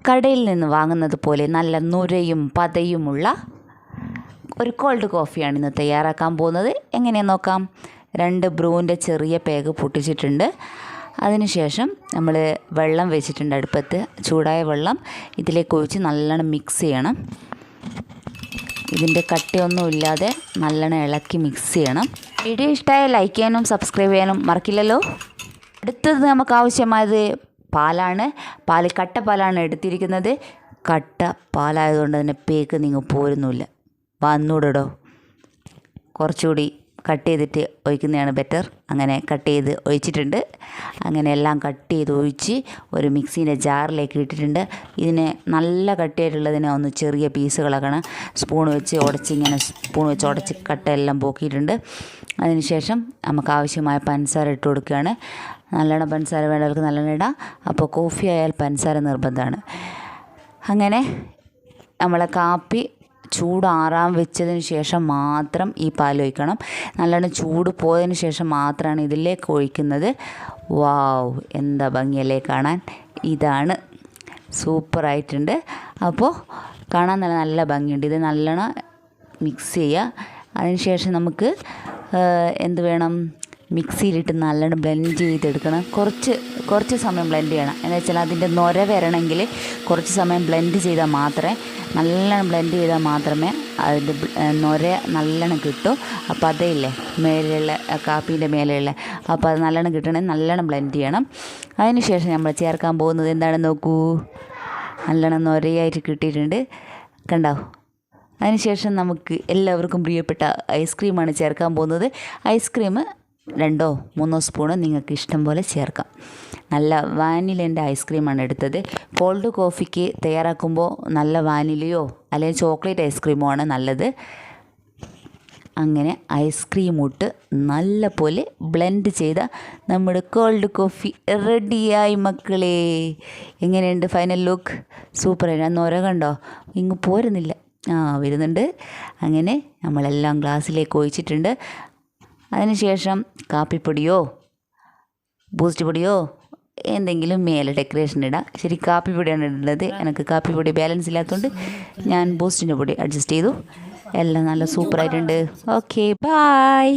കടയിൽ നിന്ന് വാങ്ങുന്നത് പോലെ നല്ല നുരയും പതയുമുള്ള ഒരു കോൾഡ് കോഫിയാണ് ഇന്ന് തയ്യാറാക്കാൻ പോകുന്നത്. എങ്ങനെയാണെന്ന് നോക്കാം. 2 ബ്രൂവിൻ്റെ ചെറിയ പേഗ് പൊട്ടിച്ചിട്ടുണ്ട്. അതിനുശേഷം നമ്മൾ വെള്ളം വെച്ചിട്ടുണ്ട് അടുപ്പത്ത്. ചൂടായ വെള്ളം ഇതിലേക്ക് ഒഴിച്ച് നല്ലോണം മിക്സ് ചെയ്യണം. ഇതിൻ്റെ കട്ടിയൊന്നും ഇല്ലാതെ നല്ലോണം ഇളക്കി മിക്സ് ചെയ്യണം. വീഡിയോ ഇഷ്ടമായ ലൈക്ക് ചെയ്യാനും സബ്സ്ക്രൈബ് ചെയ്യാനും മറക്കില്ലല്ലോ. അടുത്തത് നമുക്ക് ആവശ്യമായത് പാലാണ്. കട്ട പാലാണ് എടുത്തിരിക്കുന്നത്. കട്ട പാലായതുകൊണ്ട് തന്നെ പേക്ക് നിങ്ങൾ പോരുന്നില്ല. വന്നൂടോ, കുറച്ചുകൂടി കട്ട് ചെയ്തിട്ട് ഒഴിക്കുന്നതാണ് ബെറ്റർ. അങ്ങനെ കട്ട് ചെയ്ത് ഒഴിച്ചിട്ടുണ്ട്. അങ്ങനെ എല്ലാം കട്ട് ചെയ്ത് ഒഴിച്ച് ഒരു മിക്സീൻ്റെ ജാറിലേക്ക് ഇട്ടിട്ടുണ്ട്. ഇതിനെ നല്ല കട്ടിയായിട്ടുള്ളതിനെ ഒന്ന് ചെറിയ പീസുകളാക്കണം. സ്പൂൺ വെച്ച് ഉടച്ച് കട്ടയെല്ലാം പോക്കിയിട്ടുണ്ട്. അതിനുശേഷം നമുക്ക് ആവശ്യമായ പഞ്ചസാര ഇട്ട് കൊടുക്കുകയാണ്. നല്ലോണം പഞ്ചസാര വേണ്ടവർക്ക് നല്ലോണം ഇടാം. അപ്പോൾ കോഫി ആയാൽ പഞ്ചസാര നിർബന്ധമാണ്. അങ്ങനെ നമ്മളെ കാപ്പി ചൂടാറാൻ വെച്ചതിന് ശേഷം മാത്രം ഈ പാൽ ഒഴിക്കണം. നല്ലോണം ചൂട് പോയതിന് ശേഷം മാത്രമാണ് ഇതിലേക്ക് ഒഴിക്കുന്നത്. വാവ്, എന്താ ഭംഗിയല്ലേ കാണാൻ. ഇതാണ് സൂപ്പറായിട്ടുണ്ട്. അപ്പോൾ കാണാൻ നല്ല ഭംഗിയുണ്ട്. ഇത് നല്ലോണം മിക്സ് ചെയ്യുക. അതിനുശേഷം നമുക്ക് എന്ത് വേണം, മിക്സിയിലിട്ട് നല്ലോണം ബ്ലെൻഡ് ചെയ്തെടുക്കണം. കുറച്ച് സമയം ബ്ലെൻഡ് ചെയ്യണം. എന്ന് വെച്ചാൽ അതിൻ്റെ നൊര വരണമെങ്കിൽ കുറച്ച് സമയം ബ്ലെൻഡ് ചെയ്താൽ മാത്രമേ, നല്ലോണം ബ്ലെൻഡ് ചെയ്താൽ മാത്രമേ അതിൻ്റെ നൊര നല്ലോണം കിട്ടും. അപ്പോൾ അതേയില്ലേ മേലെയുള്ള കാപ്പീൻ്റെ മേലെയുള്ള, അപ്പോൾ അത് നല്ലോണം കിട്ടണമെങ്കിൽ നല്ലോണം ബ്ലെൻഡ് ചെയ്യണം. അതിന് ശേഷം നമ്മൾ ചേർക്കാൻ പോകുന്നത് എന്താണെന്ന് നോക്കൂ. നല്ലോണം നൊരയായിട്ട് കിട്ടിയിട്ടുണ്ട്, കണ്ടോ. അതിനുശേഷം നമുക്ക് എല്ലാവർക്കും പ്രിയപ്പെട്ട ഐസ്ക്രീമാണ് ചേർക്കാൻ പോകുന്നത്. ഐസ്ക്രീം 2 or 3 സ്പൂണ് നിങ്ങൾക്ക് ഇഷ്ടം പോലെ ചേർക്കാം. നല്ല വാനിലേൻ്റെ ഐസ്ക്രീമാണ് എടുത്തത്. കോൾഡ് കോഫിക്ക് തയ്യാറാക്കുമ്പോൾ നല്ല വാനിലയോ അല്ലെങ്കിൽ ചോക്ലേറ്റ് ഐസ്ക്രീമോ ആണ് നല്ലത്. അങ്ങനെ ഐസ്ക്രീം ഇട്ട് നല്ല പോലെ ബ്ലെൻഡ് ചെയ്ത നമ്മുടെ കോൾഡ് കോഫി റെഡിയായി മക്കളെ. എങ്ങനെയുണ്ട് ഫൈനൽ ലുക്ക്? സൂപ്പറായി. ഞാൻ നൊര കണ്ടോ, ഇങ്ങ് പോരുന്നില്ല. വരുന്നുണ്ട്. അങ്ങനെ നമ്മളെല്ലാം ഗ്ലാസ്സിലേക്ക് ഒഴിച്ചിട്ടുണ്ട്. അതിനുശേഷം കാപ്പിപ്പൊടിയോ ബൂസ്റ്റ് പൊടിയോ എന്തെങ്കിലും മേലെ ഡെക്കറേഷൻ ഇടാം. ശരി, കാപ്പിപ്പൊടിയാണ് ഇടുന്നത്. എനിക്ക് കാപ്പിപ്പൊടി ബാലൻസ് ഇല്ലാത്തതുകൊണ്ട് ഞാൻ ബൂസ്റ്റിൻ്റെ പൊടി അഡ്ജസ്റ്റ് ചെയ്തു. എല്ലാം നല്ല സൂപ്പറായിട്ടുണ്ട്. Okay, by.